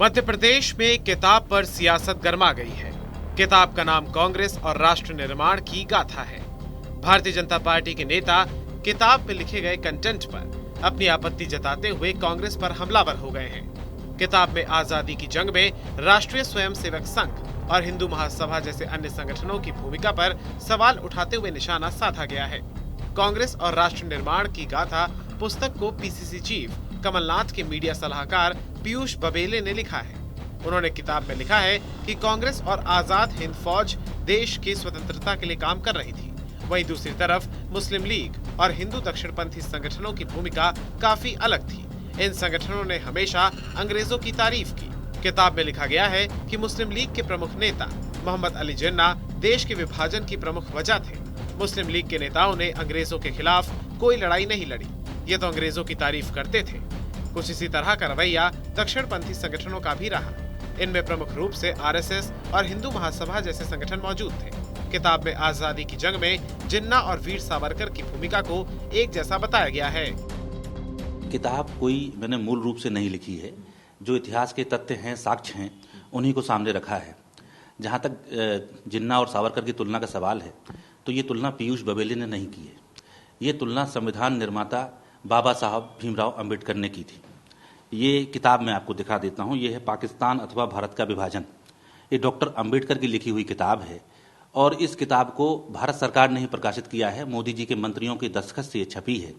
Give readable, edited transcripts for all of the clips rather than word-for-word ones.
मध्य प्रदेश में किताब पर सियासत गरमा गई है। किताब का नाम कांग्रेस और राष्ट्र निर्माण की गाथा है। भारतीय जनता पार्टी के नेता किताब में लिखे गए कंटेंट पर अपनी आपत्ति जताते हुए कांग्रेस पर हमलावर हो गए हैं। किताब में आजादी की जंग में राष्ट्रीय स्वयंसेवक संघ और हिंदू महासभा जैसे अन्य संगठनों की भूमिका पर सवाल उठाते हुए निशाना साधा गया है। कांग्रेस और राष्ट्र निर्माण की गाथा पुस्तक को पीसीसी चीफ कमलनाथ के मीडिया सलाहकार पीयूष बबेले ने लिखा है। उन्होंने किताब में लिखा है कि कांग्रेस और आजाद हिंद फौज देश की स्वतंत्रता के लिए काम कर रही थी। वहीं दूसरी तरफ मुस्लिम लीग और हिंदू दक्षिणपंथी संगठनों की भूमिका काफी अलग थी। इन संगठनों ने हमेशा अंग्रेजों की तारीफ की। किताब में लिखा गया है कि मुस्लिम लीग के प्रमुख नेता मोहम्मद अली जिन्ना देश के विभाजन की प्रमुख वजह थे। मुस्लिम लीग के नेताओं ने अंग्रेजों के खिलाफ कोई लड़ाई नहीं लड़ी, ये तो अंग्रेजों की तारीफ करते थे। कुछ इसी तरह का रवैया दक्षिणपंथी संगठनों का भी रहा। इनमें प्रमुख रूप से आरएसएस और हिंदू महासभा जैसे संगठन मौजूद थे। किताब में आजादी की जंग में जिन्ना और वीर सावरकर की भूमिका को एक जैसा बताया गया है। किताब कोई मैंने मूल रूप से नहीं लिखी है। जो इतिहास के तथ्य हैं, साक्ष्य हैं, उन्हीं को सामने रखा है। जहाँ तक जिन्ना और सावरकर की तुलना का सवाल है, तो ये तुलना पीयूष बबेले ने नहीं की है। ये तुलना संविधान निर्माता बाबा साहब भीमराव अंबेडकर ने की थी। ये किताब मैं आपको दिखा देता हूँ। ये है पाकिस्तान अथवा भारत का विभाजन। ये डॉक्टर अंबेडकर की लिखी हुई किताब है और इस किताब को भारत सरकार ने ही प्रकाशित किया है। मोदी जी के मंत्रियों के दस्तखत से ये छपी है।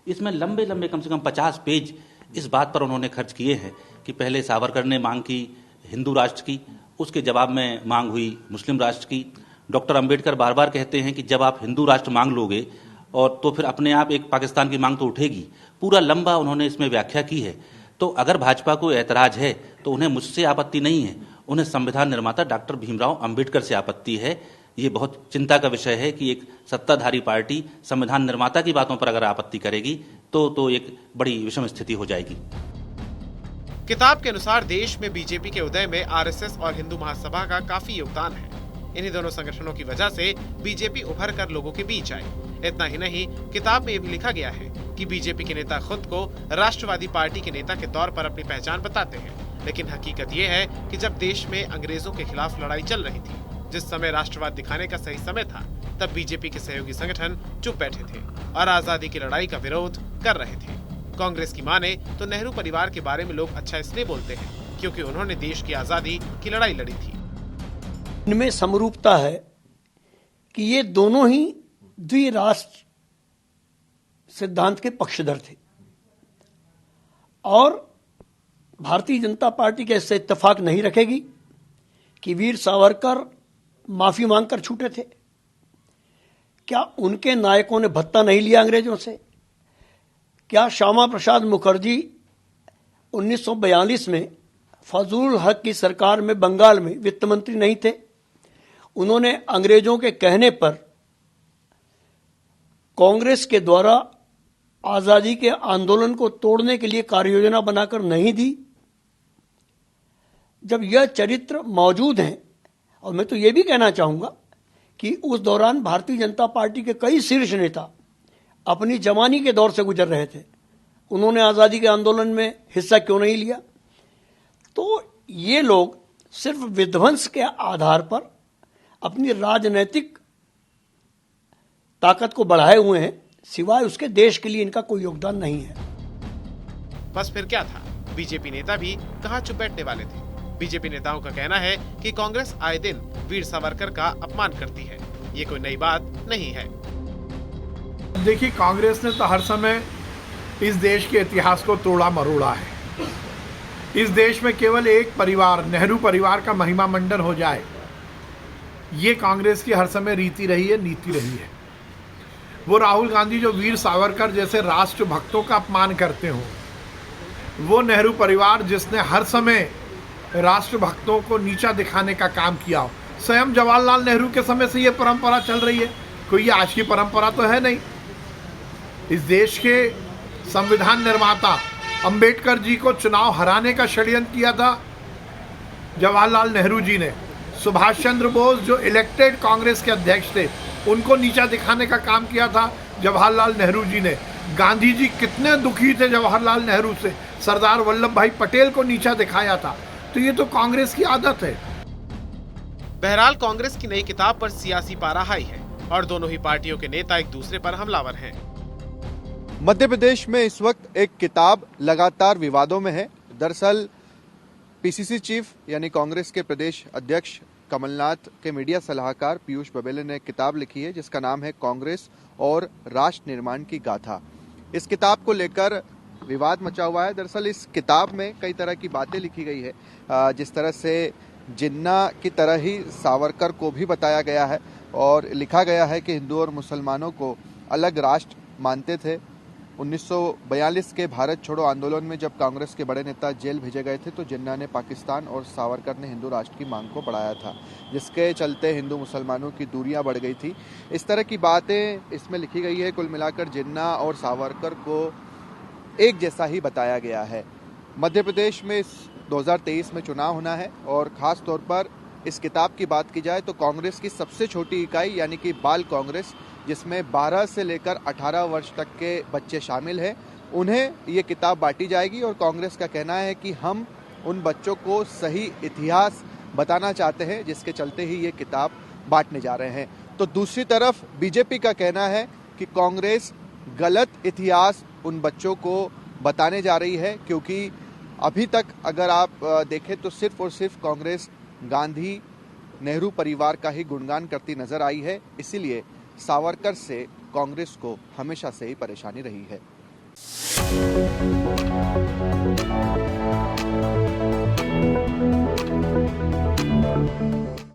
इसमें लंबे लंबे कम से कम 50 पेज इस बात पर उन्होंने खर्च किए हैं कि पहले सावरकर ने मांग की हिंदू राष्ट्र की, उसके जवाब में मांग हुई मुस्लिम राष्ट्र की। डॉक्टर अंबेडकर बार बार कहते हैं कि जब आप हिंदू राष्ट्र मांग लोगे और तो फिर अपने आप एक पाकिस्तान की मांग तो उठेगी। पूरा लंबा उन्होंने इसमें व्याख्या की है। तो अगर भाजपा को ऐतराज है तो उन्हें मुझसे आपत्ति नहीं है, उन्हें संविधान निर्माता डॉक्टर भीमराव अंबेडकर से आपत्ति है। ये बहुत चिंता का विषय है कि एक सत्ताधारी पार्टी संविधान निर्माता की बातों पर अगर आपत्ति करेगी तो एक बड़ी विषम स्थिति हो जाएगी। किताब के अनुसार देश में बीजेपी के उदय में आरएसएस और हिंदू महासभा का काफी योगदान है। इन्हीं दोनों संगठनों की वजह से बीजेपी उभर कर लोगों के बीच आई। इतना ही नहीं, किताब में ये भी लिखा गया है कि बीजेपी के नेता खुद को राष्ट्रवादी पार्टी के नेता के तौर पर अपनी पहचान बताते हैं, लेकिन हकीकत ये है कि जब देश में अंग्रेजों के खिलाफ लड़ाई चल रही थी, जिस समय राष्ट्रवाद दिखाने का सही समय था, तब बीजेपी के सहयोगी संगठन चुप बैठे थे और आजादी की लड़ाई का विरोध कर रहे थे। कांग्रेस की माने तो नेहरू परिवार के बारे में लोग अच्छा इसलिए बोलते हैं क्योंकि उन्होंने देश की आजादी की लड़ाई लड़ी थी। इनमें समरूपता है कि ये दोनों ही द्विराष्ट्र सिद्धांत के पक्षधर थे और भारतीय जनता पार्टी के इससे इत्तेफाक नहीं रखेगी कि वीर सावरकर माफी मांगकर छूटे थे। क्या उनके नायकों ने भत्ता नहीं लिया अंग्रेजों से? क्या श्यामा प्रसाद मुखर्जी 1942 में फजलुल हक की सरकार में बंगाल में वित्त मंत्री नहीं थे? उन्होंने अंग्रेजों के कहने पर कांग्रेस के द्वारा आजादी के आंदोलन को तोड़ने के लिए कार्ययोजना बनाकर नहीं दी। जब यह चरित्र मौजूद हैं, और मैं तो यह भी कहना चाहूंगा कि उस दौरान भारतीय जनता पार्टी के कई शीर्ष नेता अपनी जवानी के दौर से गुजर रहे थे, उन्होंने आजादी के आंदोलन में हिस्सा क्यों नहीं लिया? तो ये लोग सिर्फ विध्वंस के आधार पर अपनी राजनीतिक ताकत को बढ़ाए हुए हैं, सिवाय उसके देश के लिए इनका कोई योगदान नहीं है। बस फिर क्या था, बीजेपी नेता भी कहां चुप बैठने वाले थे। बीजेपी नेताओं का कहना है कि कांग्रेस आए दिन वीर सावरकर का अपमान करती है। ये कोई नई बात नहीं है। देखिए, कांग्रेस ने तो हर समय इस देश के इतिहास को तोड़ा मरोड़ा है। इस देश में केवल एक परिवार, नेहरू परिवार का महिमा मंडन हो जाए, ये कांग्रेस की हर समय रीति रही है, नीति रही है। वो राहुल गांधी जो वीर सावरकर जैसे राष्ट्र भक्तों का अपमान करते हो, वो नेहरू परिवार जिसने हर समय राष्ट्र भक्तों को नीचा दिखाने का काम किया हो, स्वयं जवाहरलाल नेहरू के समय से ये परंपरा चल रही है। कोई आज की परंपरा तो है नहीं। इस देश के संविधान निर्माता अंबेडकर जी को चुनाव हराने का षड्यंत्र किया था जवाहरलाल नेहरू जी ने। सुभाष चंद्र बोस जो इलेक्टेड कांग्रेस के अध्यक्ष थे, उनको नीचा दिखाने का काम किया था जवाहरलाल नेहरू जी ने। गांधी जी कितने दुखी थे जवाहरलाल नेहरू से, सरदार वल्लभ भाई पटेल को नीचा दिखाया था। तो ये तो कांग्रेस की आदत है। बहरहाल कांग्रेस की नई किताब पर सियासी पारा हाई है और दोनों ही पार्टियों के नेता एक दूसरे पर हमलावर हैं। मध्य प्रदेश में इस वक्त एक किताब लगातार विवादों में है। दरअसल पीसीसी चीफ यानी कांग्रेस के प्रदेश अध्यक्ष कमलनाथ के मीडिया सलाहकार पीयूष बबेले ने एक किताब लिखी है जिसका नाम है कांग्रेस और राष्ट्र निर्माण की गाथा। इस किताब को लेकर विवाद मचा हुआ है। दरअसल इस किताब में कई तरह की बातें लिखी गई है। जिस तरह से जिन्ना की तरह ही सावरकर को भी बताया गया है और लिखा गया है कि हिंदू और मुसलमानों को अलग राष्ट्र मानते थे। 1942 के भारत छोड़ो आंदोलन में जब कांग्रेस के बड़े नेता जेल भेजे गए थे तो जिन्ना ने पाकिस्तान और सावरकर ने हिंदू राष्ट्र की मांग को बढ़ाया था, जिसके चलते हिंदू मुसलमानों की दूरियां बढ़ गई थी। इस तरह की बातें इसमें लिखी गई है। कुल मिलाकर जिन्ना और सावरकर को एक जैसा ही बताया गया है। मध्य प्रदेश में 2023 में चुनाव होना है और खास तौर पर इस किताब की बात की जाए तो कांग्रेस की सबसे छोटी इकाई यानी कि बाल कांग्रेस, जिसमें 12 से लेकर 18 वर्ष तक के बच्चे शामिल हैं, उन्हें ये किताब बांटी जाएगी और कांग्रेस का कहना है कि हम उन बच्चों को सही इतिहास बताना चाहते हैं, जिसके चलते ही ये किताब बांटने जा रहे हैं। तो दूसरी तरफ बीजेपी का कहना है कि कांग्रेस गलत इतिहास उन बच्चों को बताने जा रही है, क्योंकि अभी तक अगर आप देखें तो सिर्फ और सिर्फ कांग्रेस गांधी नेहरू परिवार का ही गुणगान करती नजर आई है। इसीलिए सावरकर से कांग्रेस को हमेशा से ही परेशानी रही है।